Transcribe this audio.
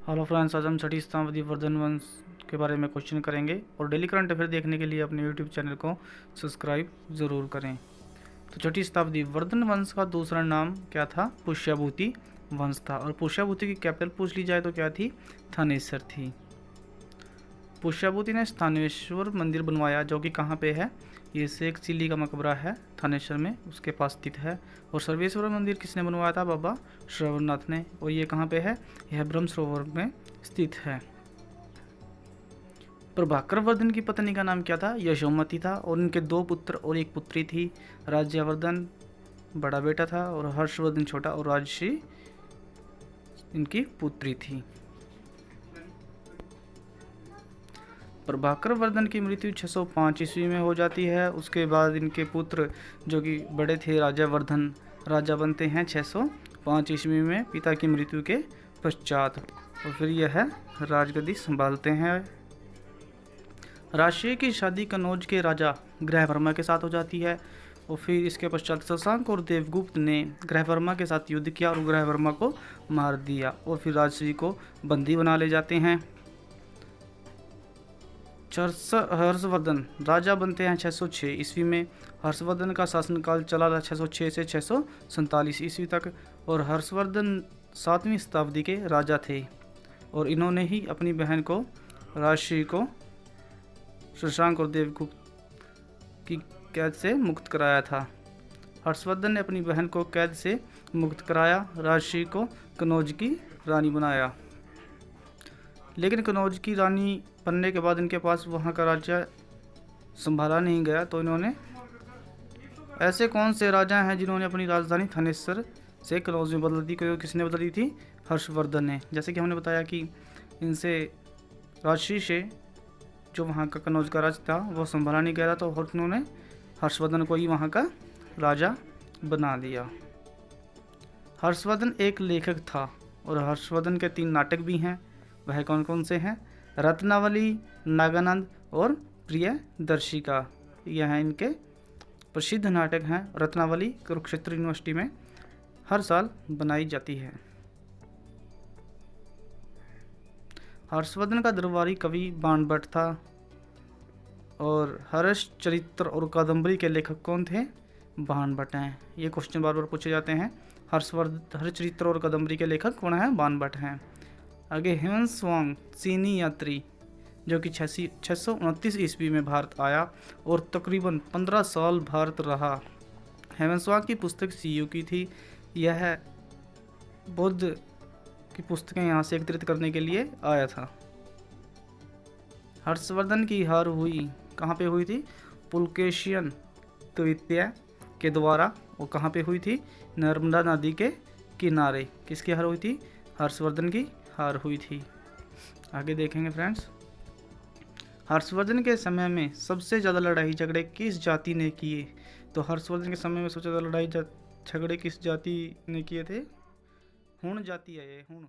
Hello friends, आज हम छठी शताब्दी वर्धन वंश के बारे में क्वेश्चन करेंगे और डेली करंट अफेयर देखने के लिए अपने यूट्यूब चैनल को सब्सक्राइब ज़रूर करें। तो छठी शताब्दी वर्धन वंश का दूसरा नाम क्या था? पुष्यभूति वंश था। और पुष्यभूति की कैपिटल पूछ ली जाए तो क्या थी? थानेसर थी। पुष्यभूति ने स्थानेश्वर मंदिर बनवाया, जो कि कहाँ पे है? ये शेख चिल्ली का मकबरा है थानेश्वर में, उसके पास स्थित है। और सर्वेश्वर मंदिर किसने बनवाया था? बाबा श्रवणनाथ ने। और ये कहाँ पे है? यह ब्रह्म सरोवर में स्थित है। प्रभाकर वर्धन की पत्नी का नाम क्या था? यशोमती था। और इनके दो पुत्र और एक पुत्री थी। राज्यवर्धन बड़ा बेटा था और हर्षवर्धन छोटा, और राजश्री इनकी पुत्री थी। प्रभाकर वर्धन की मृत्यु 605 ईस्वी में हो जाती है। उसके बाद इनके पुत्र जो कि बड़े थे राजावर्धन राजा बनते हैं 605 ईस्वी में पिता की मृत्यु के पश्चात, और फिर यह राजगद्दी संभालते हैं। राजश्री की शादी कनौज के राजा ग्रहवर्मा के साथ हो जाती है। और फिर इसके पश्चात शशांक और देवगुप्त ने ग्रहवर्मा के साथ युद्ध किया और ग्रहवर्मा को मार दिया, और फिर राजश्री को बंदी बना ले जाते हैं। हर्षवर्धन राजा बनते हैं 606 ईस्वी में। हर्षवर्धन का शासनकाल चला था 606 से 647 ईस्वी तक, और हर्षवर्धन 7वीं शताब्दी के राजा थे। और इन्होंने ही अपनी बहन को राजश्री को शशांक और देवगुप्त की कैद से मुक्त कराया था। हर्षवर्धन ने अपनी बहन को कैद से मुक्त कराया, राजश्री को कनौज की रानी बनाया। लेकिन कनौज की रानी बनने के बाद इनके पास वहाँ का राज्य संभाला नहीं गया, तो इन्होंने ऐसे कौन से राजा हैं जिन्होंने अपनी राजधानी थानेसर से कनौज में बदल दी? किसने बदल दी थी? हर्षवर्धन ने। जैसे कि हमने बताया कि इनसे राजश्री से जो वहाँ का कनौज का राज था वो संभाला नहीं गया था, तो उन्होंने हर्षवर्धन को ही वहाँ का राजा बना दिया। हर्षवर्धन एक लेखक था और हर्षवर्धन के 3 नाटक भी हैं। वह कौन कौन से हैं? रत्नावली, नागानंद और प्रियदर्शिका। यह इनके प्रसिद्ध नाटक हैं। रत्नावली कुरुक्षेत्र यूनिवर्सिटी में हर साल बनाई जाती है। हर्षवर्धन का दरबारी कवि बाणभट्ट था। और हर्ष चरित्र और कादम्बरी के लेखक कौन थे? बाणभट्ट हैं। ये क्वेश्चन बार बार पूछे जाते हैं। हर्ष चरित्र और कादम्बरी के लेखक कौन है? बाणभट्ट हैं। आगे ह्वेन-त्सांग चीनी यात्री, जो कि 629 ईस्वी में भारत आया और तकरीबन 15 साल भारत रहा। ह्वेन-त्सांग की पुस्तक सीयू की थी। यह बुद्ध की पुस्तकें यहाँ से एकत्रित करने के लिए आया था। हर्षवर्धन की हार हुई कहाँ पे हुई थी? पुलकेशियन द्वितीय के द्वारा। और कहाँ पे हुई थी? नर्मदा नदी के किनारे। किसकी हार हुई थी? हर्षवर्धन की हार हुई थी। आगे देखेंगे फ्रेंड्स। हर्षवर्धन के समय में सबसे ज़्यादा लड़ाई झगड़े किस जाति ने किए? तो हर्षवर्धन के समय में सबसे ज़्यादा लड़ाई झगड़े किस जाति ने किए थे? हुण जाति है ये, हुण।